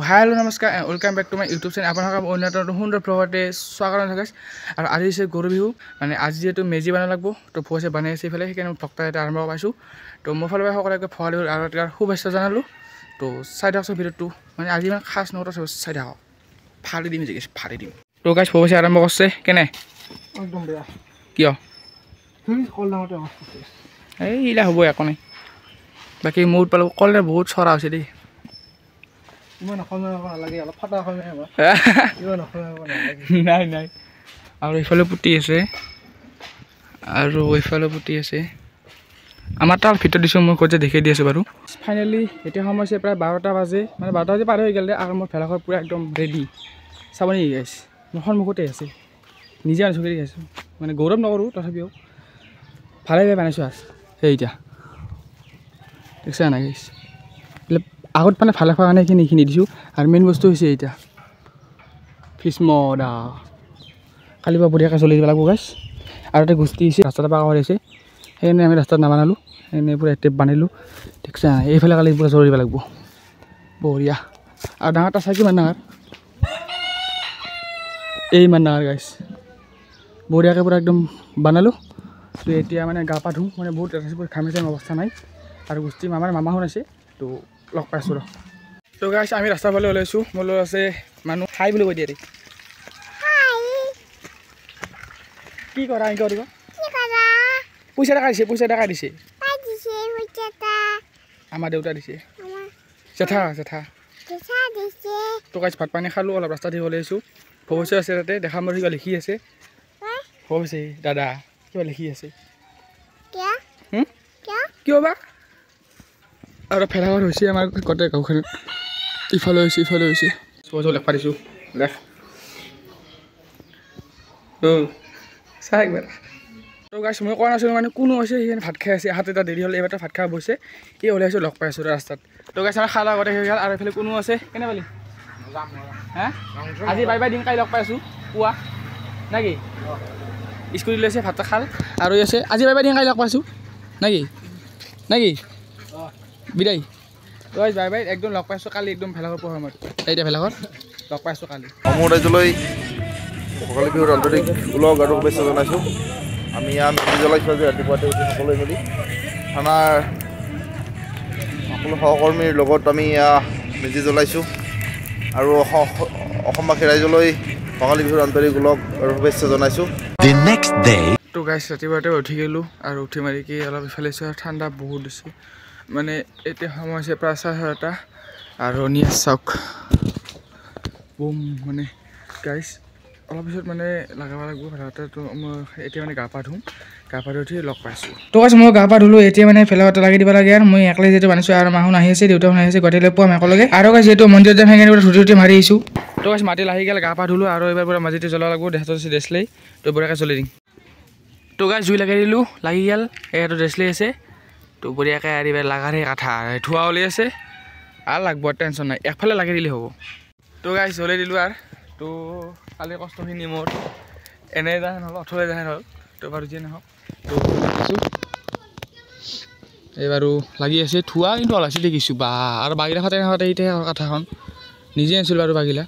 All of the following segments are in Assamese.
হেল্ল' নমস্কাৰ welcome back to my YouTube channel আপোনালোকক অন্যতম সুন্দৰ প্ৰভাতে স্বাগতম জনাইছোঁ আৰু আজি হৈছে গৰু বিহু মানে আজি যিহেতু মেজি বনাব লাগিব তো ভোজ বনাই আছে এইফালে সেইকাৰণে ভক্ত এটা আৰম্ভ পাইছোঁ তো মোৰ ফালৰ পৰা সকলোকে ভোগালী বিহুৰ আৰু তাৰ শুভেচ্ছা জনালোঁ তো চাই থাকছোঁ ভিডিঅ'টো মানে আজি ইমান খাছ নহ'ব চাই থাকক ফালি দিম যে ফালি দিম তো গাইছ ভোজ আৰম্ভ কৰিছে কেনে একদম বেয়া কিয় কল ডাঙৰতে এইবিলাক হ'ব একো নাই বাকী মোৰ পালোঁ কলে বহুত চৰা হৈছে দেই ইমান অসমীয়া নালাগে অলপ ফটা অসমীয়া ইমান অসমীয়া নালাগে নাই নাই আৰু এইফালে পুতি আছে আৰু এইফালে পুতি আছে আমাৰ তাৰ ভিতৰত দিছোঁ মই ক'ত যে দেখি দি আছোঁ বাৰু ফাইনেলি এতিয়া সময় হৈছে প্ৰায় 12টা বাজে মানে 12টা বাজি পাৰ হৈ গ'ল আৰু মোৰ ভেলাঘৰ পূৰা একদম ৰেডি চাব নেকি গাইছ মোৰ সন্মুখতে আছে নিজে আনিছোঁ কৰি আছোঁ মানে গৌৰৱ নকৰোঁ তথাপিও ভালে ভাবে বনাইছোঁ আজ সেই এতিয়া দেখছা নাই গাইছ আগত মানে ভালে খোৱা কাৰণে এইখিনি দিছোঁ আৰু মেইন বস্তু হৈছে এতিয়া ফিচমদা কালি পৰা বঢ়িয়াকৈ চলি দিব লাগিব গাইছ আৰু এটা গোষ্ঠী হৈছে ৰাস্তাতে পাকা কৰিছে সেইকাৰণে আমি ৰাস্তাত নাবানালোঁ এনেই পূৰা টেপ বান্ধিলোঁ দেখছা এইফালে কালি পূৰা চলি দিব লাগিব বঢ়িয়া আৰু ডাঙৰটা চাই কিমান ডাঙৰ ইমান ডাঙৰ গাইছ বঢ়িয়াকৈ পূৰা একদম বানালোঁ তো এতিয়া মানে গা পা ধুওঁ মানে বহুত ঘামিছে অৱস্থা নাই আৰু গোষ্ঠী আমাৰ মামাহঁত আছে তো লগ পাইছোঁ ৰ তো গাইছ আমি ৰাস্তাৰ ফালে ওলাইছোঁ মোৰ লগত আছে মানুহ খাই বুলি কৈ দিয়ে কি কৰা এনেকৈ কৰিব পইচা টকা দিছে আমাৰ দেউতা দিছে জেঠা তো গাইছ ভাত পানী খালোঁ অলপ ৰাস্তা দি ওলাইছোঁ ভৱিষ্যত আছে তাতে দেখা মোৰ কিবা লিখি আছে ভৱিষ্যত দাদা কিবা লিখি আছে কিয় বা আৰু ভেলাঘৰ হৈছে আমাৰ গোটেই গাঁওখনত ইফালে হৈছে লেখ পাৰিছোঁ লেখ চাই একবাৰ তো গাইছ মই কোৱা নাছিলোঁ মানে কোনো হৈছে সেইখিনি ভাত খাই আছে হাত এটা দেৰি হ'ল এইবাৰ ভাত খাই বৈছে এই ওলাইছোঁ লগ পাইছোঁ ৰাস্তাত তো গাইছ আমাৰ খালা আগতে হৈ গ'ল আৰু এইফালে কোনো আছে কেনে পালি হা আজি বাই দিন কালি লগ পাইছোঁ পুৱা নাকি স্কুটি লৈছে ভাত খাল আৰু আছে আজি বাই দিন কালি লগ পাইছোঁ নাকি বিদায় তই বাই একদম লগ পাইছোঁ কালি একদম ভেলাঘৰ পোৱাৰ সময়ত এতিয়া ভেলাঘৰ লগ পাইছোঁ কালি অসমৰ ৰাজ্যলৈ ভোগালী বিহুৰ আন্তৰিক ওলগ আৰু শুভেচ্ছা জনাইছোঁ আমি ইয়াত মেজি জ্বলাইছোঁ আজি ৰাতিপুৱাতে উঠি সকলোৱে মিলি থানাৰ সকলো সহকৰ্মীৰ লগত আমি মেজি জ্বলাইছোঁ আৰু অসমবাসী ৰাইজলৈ ভোগালী বিহুৰ আন্তৰিক ওলগ আৰু শুভেচ্ছা জনাইছোঁ তো গাইছ ৰাতিপুৱাতে উঠি গ'লোঁ আৰু উঠি মাৰি কি অলপ ইফালে আৰু ঠাণ্ডা বহুত দিছে মানে এতিয়া সময় হৈছে প্ৰায় 9:30 আৰু নিয়া চাওক বুম মানে গাইছ অলপ পিছত মানে লগাব লাগিব ভেলাঘৰতে মই এতিয়া মানে গা পা ধুই উঠি লগ পাইছোঁ তো গাইছ মই গা পা ধুলোঁ এতিয়া মানে ভেলাঘৰতে লাগি দিব লাগে আৰু মই একলাই যিহেতু বানিছোঁ আৰু মাহঁত আহি আছে দেউতাহঁত আহি আছে গুৱাহাটীলৈ পুৱাম একেলগে আৰু গাইছ যিহেতু মন্দিৰত যাম সেইকাৰণে ধুতি মাৰি আহিছোঁ তো গাইছ মাটি লাগি গ'ল গা পা ধুলোঁ আৰু এইবাৰ পূৰা মাজিটো জ্বলাব লাগিব দেহটো ড্ৰেছলেই তো বঢ়িয়াকৈ জ্বলি দিম তো গাইছ জুই লগাই দিলোঁ লাগি গ'ল এইটো ড্ৰেছলেই আছে তো বঢ়িয়াকৈ আৰু এইবাৰ লাগাৰে কাঠা ধোৱা ওলাই আছে আৰু লাগব টেনশ্যন নাই একফালে লাগি দিলে হ'ব তো গাইছ জ্বলাই দিলোঁ আৰু তো কালি কষ্টখিনি মোৰ এনে যাহেন হ'ল অথলে যাহেন হ'ল তো বাৰু যিয়ে নহওক তো দেখিছোঁ এইবাৰো লাগি আছে ধোৱা কিন্তু ওলাইছে দেখিছোঁ বা আৰু বাগিলা ফাটে নাফাটে এতিয়া কাঠাখন নিজে আনিছিলোঁ আৰু বাগিলা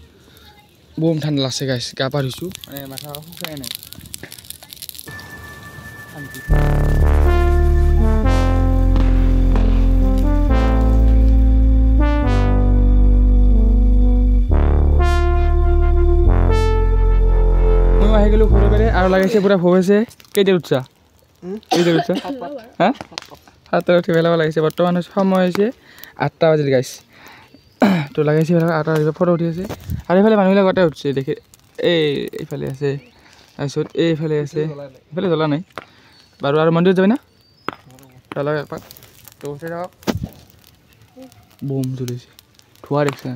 বম ঠাণ্ডা লাগছে গাইছ গা পা ধুইছোঁ মানে মাথা শুকাই নাই আহি গ'লোঁ ঘৰৰ পেৰে আৰু লাগাইছে পূৰা ভৱেছে কেইটা উঠছা হা 7টাত উঠি পেলাব লাগিছে বৰ্তমান সময় হৈছে 8টা বাজিল গাইছ তো লাগাইছে 8টা বাজিব ফটো উঠি আছে আৰু এইফালে মানুহবিলাক গোটেই উঠছে দেখি এইফালে আছে তাৰপিছত এইফালে আছে এইফালে জ্বলা নাই বাৰু আৰু মন্দিৰত যাবি না জ্বলাব একপাক তো উঠি থাকক বুম জ্বলিছে ধোৱা দেখিছে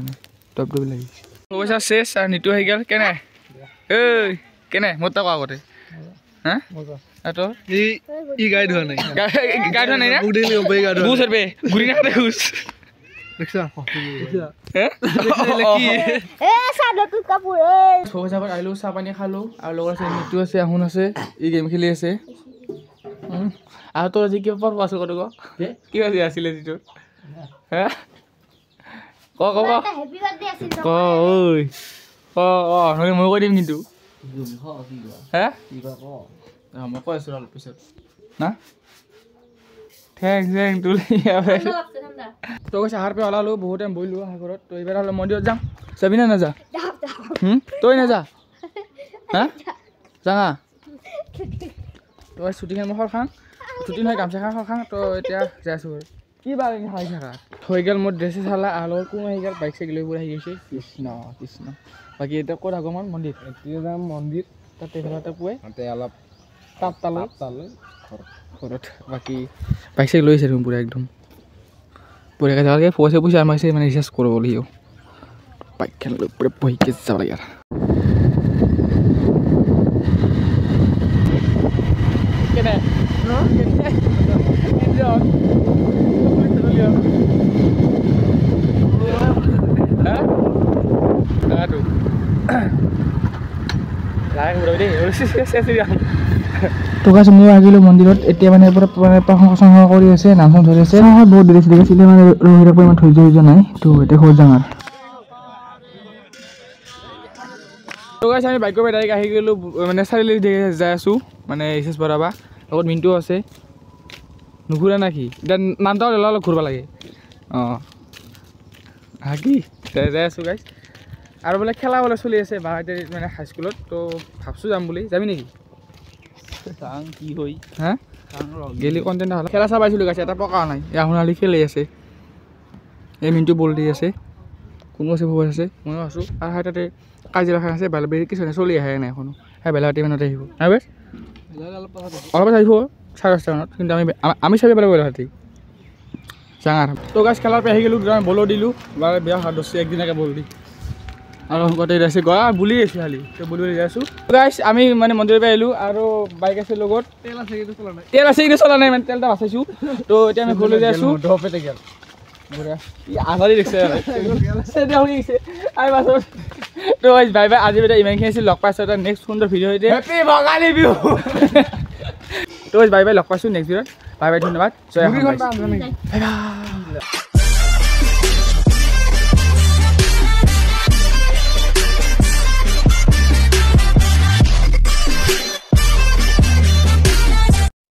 টপ লাগিছে পইচা চেছ আৰু নিতু আহি গ'ল কেনে কেনে মোৰ তাক আগতে হা তোৰ ই গাই ধোৱা নাই না ঘুষ বে ঘূৰি নাখাতে ঘুষ আহিলোঁ চাহ পানী খালোঁ আৰু লগৰ আছে নিতু আছে আহুন আছে ই গেম খেলি আছে আৰু তোৰ আজি কিবা পঢ়ব আছোঁ কত কি আছিলে যিটো হা ক ঐ নহ'লে মই কৈ দিম কিন্তু হে মই কৈ আছোঁ অলপ পিছত না ঠেং তুলি তই কৈছে আহাৰ পৰা ওলালোঁ বহুত টাইম বহিলোঁ সাগৰত তই এইবাৰ হ'লে মন্দিৰত যাম যাবি নে নাযা তই নাযা হা যাঙা তই ছুটিখন মই খাওঁ ছুটি নহয় গামোচা খাওঁ তই এতিয়া যাই আছোঁ বাৰু কি বাৰ খাই থাকা হৈ গ'ল মোৰ ড্ৰেছে চালা আৰু কোন আহি গ'ল বাইক চাইকেল এইবোৰ আহি গৈছে কৃষ্ণ বাকী এতিয়া ক'ত আগমন মন্দিৰ এতিয়া যাম মন্দিৰ তাতে ঘৰতে পুৱাই তাতে অলপ তালৈ ঘৰত বাকী বাইক চাইকেল লৈ আহিছে দেখোন পুৰা একদম পুৰাকৈ যাবলৈকে পইচা আমাইছে মানে ৰিচাৰ্জ কৰিব লাগিব বাইকখন লৈ পুৰা বহিকে যাব লাগে আৰু তোকাছ মই আহিলোঁ মন্দিৰত এতিয়া মানে প্ৰশংসা কৰি আছে নাম চাম ধৰি আছে বহুত দেৰি আছিলে মানে ৰহি থাকব ইমান ধৈৰ্য নাই তো এতিয়া ঘৰত যাম আৰু তোকাছ আমি বাইকৰ পৰা ডাইৰেক্ট আহি গ'লোঁ মানে চাৰিআলি যাই আছোঁ মানে ৰিচাৰ্জ ভৰাবা লগত মিণ্টু আছে নুঘূৰা না কি এতিয়া নামটাও অলপ ঘূৰিব লাগে অঁ কি যাই আছোঁ গাইছ আৰু বোলে খেলা বোলে চলি আছে বাহাদুৰ মানে হাইস্কুলত তো ভাবছোঁ যাম বুলি যাবি নেকি কি হৈ হা গেলি কণ্টেণ্ট হ'ল খেলা চাব পাইছিলোঁ গাইছে এটা পকা নাই এয়া সোণালী খেলি আছে এই মিনটো বল দি আছে কোনো আছে ভয় আছে ময়ো আছোঁ আৰু সেই তাতে কাজিয়া খাই আছে বেলেগ কিছু চলি আহে নাই এখনো সেই বেলেগ মানতে আহিব নাই বেছ অলপ আহিব 10:30 মানত কিন্তু আমি চাবি বেলেগ বেলেগ ৰাতি চাঙাৰ তো গাছ খেলাৰ পৰা আহি গ'লোঁ বলো দিলোঁ বাৰু বেয়া দছে একদিনাকে বল দি আৰু গোটে আছে গা বুলি আছে খালি তো বুলি যাই আছোঁ গাইছ আমি মানে মন্দিৰৰ পৰা আহিলোঁ আৰু বাইক আছে লগত তেল আছে কিন্তু চলা নাই মানে তেলটা বাচাইছোঁ তো এতিয়া আমি ঘৰলৈ যাই আছোঁ আধাৰি দেখিছে তো বাই বাই আজি বাইদেউ ইমানখিনি আছিল লগ পাইছোঁ এটা নেক্সট সুন্দৰ ভিডিঅ' হৈ দিয়ে তো বাই বাই লগ পাইছোঁ নেক্সট ভিডিঅ'ত বাই বাই ধন্যবাদ জয়